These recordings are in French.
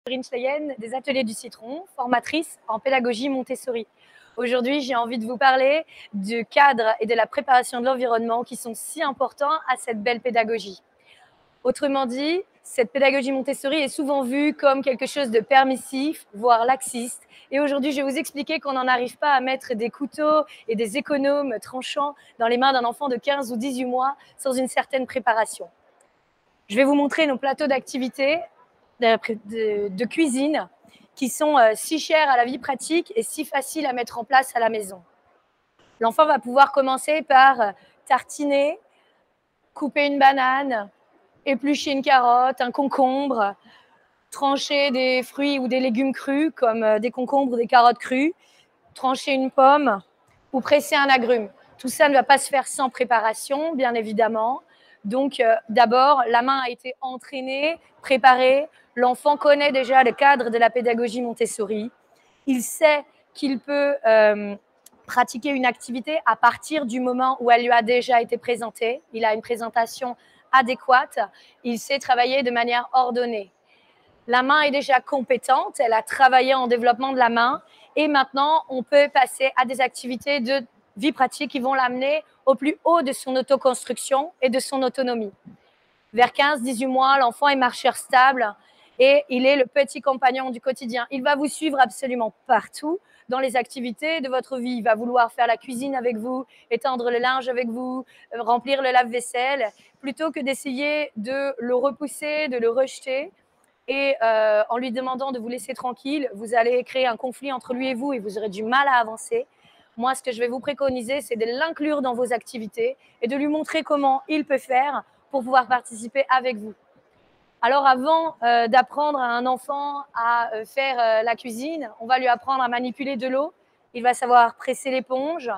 Corinne Cheyenne des Ateliers du Citron, formatrice en pédagogie Montessori. Aujourd'hui, j'ai envie de vous parler du cadre et de la préparation de l'environnement qui sont si importants à cette belle pédagogie. Autrement dit, cette pédagogie Montessori est souvent vue comme quelque chose de permissif, voire laxiste. Et aujourd'hui, je vais vous expliquer qu'on n'en arrive pas à mettre des couteaux et des économes tranchants dans les mains d'un enfant de 15 ou 18 mois sans une certaine préparation. Je vais vous montrer nos plateaux d'activités de cuisine qui sont si chers à la vie pratique et si faciles à mettre en place à la maison. L'enfant va pouvoir commencer par tartiner, couper une banane, éplucher une carotte, un concombre, trancher des fruits ou des légumes crus comme des concombres ou des carottes crues, trancher une pomme ou presser un agrume. Tout ça ne va pas se faire sans préparation, bien évidemment. Donc, d'abord, la main a été entraînée, préparée. L'enfant connaît déjà le cadre de la pédagogie Montessori. Il sait qu'il peut pratiquer une activité à partir du moment où elle lui a déjà été présentée. Il a une présentation adéquate. Il sait travailler de manière ordonnée. La main est déjà compétente. Elle a travaillé en développement de la main. Et maintenant, on peut passer à des activités de vie pratique qui vont l'amener au plus haut de son autoconstruction et de son autonomie. Vers 15-18 mois, l'enfant est marcheur stable et il est le petit compagnon du quotidien. Il va vous suivre absolument partout dans les activités de votre vie. Il va vouloir faire la cuisine avec vous, étendre le linge avec vous, remplir le lave-vaisselle, plutôt que d'essayer de le repousser, de le rejeter. Et en lui demandant de vous laisser tranquille, vous allez créer un conflit entre lui et vous aurez du mal à avancer. Moi, ce que je vais vous préconiser, c'est de l'inclure dans vos activités et de lui montrer comment il peut faire pour pouvoir participer avec vous. Alors, avant d'apprendre à un enfant à faire la cuisine, on va lui apprendre à manipuler de l'eau. Il va savoir presser l'éponge.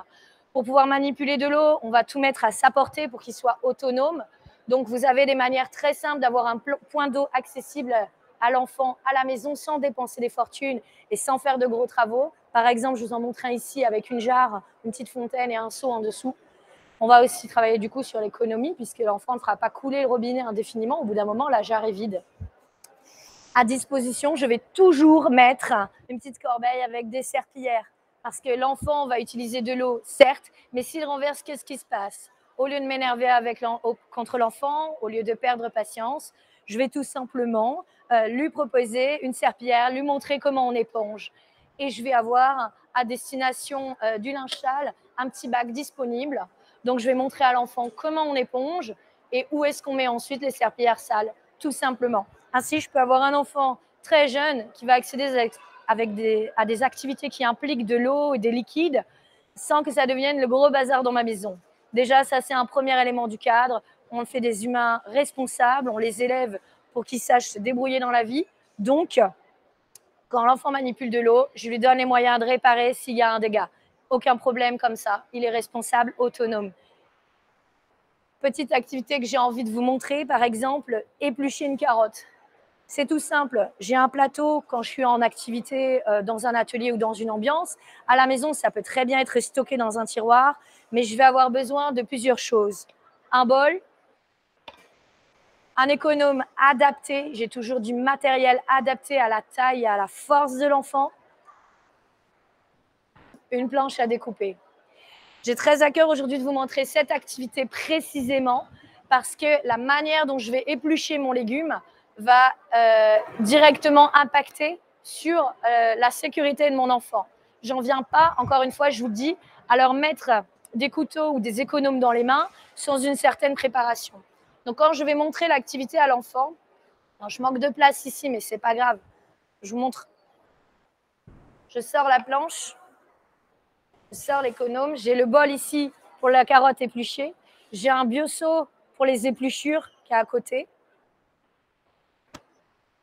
Pour pouvoir manipuler de l'eau, on va tout mettre à sa portée pour qu'il soit autonome. Donc, vous avez des manières très simples d'avoir un point d'eau accessible à l'enfant à la maison sans dépenser des fortunes et sans faire de gros travaux. Par exemple, je vous en montre un ici avec une jarre, une petite fontaine et un seau en dessous. On va aussi travailler du coup sur l'économie puisque l'enfant ne fera pas couler le robinet indéfiniment. Au bout d'un moment, la jarre est vide. À disposition, je vais toujours mettre une petite corbeille avec des serpillères parce que l'enfant va utiliser de l'eau, certes, mais s'il renverse, qu'est-ce qui se passe? Au lieu de m'énerver contre l'enfant, au lieu de perdre patience, je vais tout simplement lui proposer une serpillière, lui montrer comment on éponge. Et je vais avoir à destination du linge sale un petit bac disponible. Donc, je vais montrer à l'enfant comment on éponge et où est-ce qu'on met ensuite les serpillières sales, tout simplement. Ainsi, je peux avoir un enfant très jeune qui va accéder à des activités qui impliquent de l'eau et des liquides sans que ça devienne le gros bazar dans ma maison. Déjà, ça, c'est un premier élément du cadre. On fait des humains responsables, on les élève pour qu'ils sachent se débrouiller dans la vie. Donc, quand l'enfant manipule de l'eau, je lui donne les moyens de réparer s'il y a un dégât. Aucun problème comme ça. Il est responsable, autonome. Petite activité que j'ai envie de vous montrer, par exemple, éplucher une carotte. C'est tout simple. J'ai un plateau quand je suis en activité dans un atelier ou dans une ambiance. À la maison, ça peut très bien être stocké dans un tiroir, mais je vais avoir besoin de plusieurs choses. Un bol, un économe adapté. J'ai toujours du matériel adapté à la taille et à la force de l'enfant. Une planche à découper. J'ai très à cœur aujourd'hui de vous montrer cette activité précisément parce que la manière dont je vais éplucher mon légume va directement impacter sur la sécurité de mon enfant. J'en viens pas, encore une fois, je vous le dis, à leur mettre des couteaux ou des économes dans les mains sans une certaine préparation. Donc, quand je vais montrer l'activité à l'enfant, je manque de place ici, mais c'est pas grave. Je vous montre. Je sors la planche. Je sors l'économe, j'ai le bol ici pour la carotte épluchée, j'ai un bio-seau pour les épluchures qui est à côté.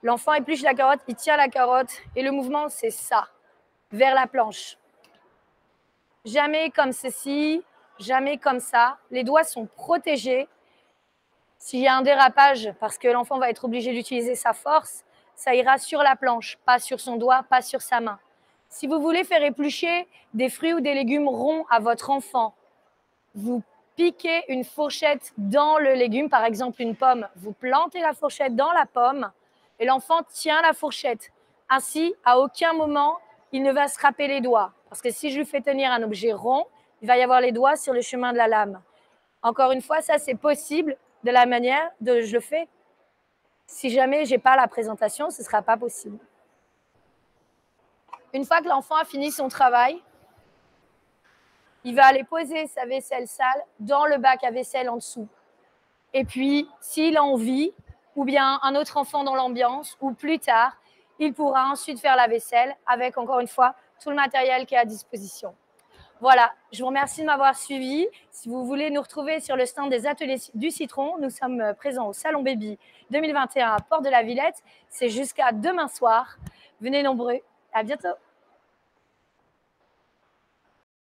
L'enfant épluche la carotte, il tient la carotte et le mouvement c'est ça, vers la planche. Jamais comme ceci, jamais comme ça. Les doigts sont protégés. S'il y a un dérapage, parce que l'enfant va être obligé d'utiliser sa force, ça ira sur la planche, pas sur son doigt, pas sur sa main. Si vous voulez faire éplucher des fruits ou des légumes ronds à votre enfant, vous piquez une fourchette dans le légume, par exemple une pomme. Vous plantez la fourchette dans la pomme et l'enfant tient la fourchette. Ainsi, à aucun moment, il ne va se râper les doigts. Parce que si je lui fais tenir un objet rond, il va y avoir les doigts sur le chemin de la lame. Encore une fois, ça, c'est possible de la manière dont je le fais. Si jamais je n'ai pas la présentation, ce ne sera pas possible. Une fois que l'enfant a fini son travail, il va aller poser sa vaisselle sale dans le bac à vaisselle en dessous. Et puis, s'il a envie, ou bien un autre enfant dans l'ambiance, ou plus tard, il pourra ensuite faire la vaisselle avec, encore une fois, tout le matériel qui est à disposition. Voilà, je vous remercie de m'avoir suivi. Si vous voulez nous retrouver sur le stand des ateliers du Citron, nous sommes présents au Salon Baby 2021 à Port de la Villette. C'est jusqu'à demain soir. Venez nombreux. À bientôt.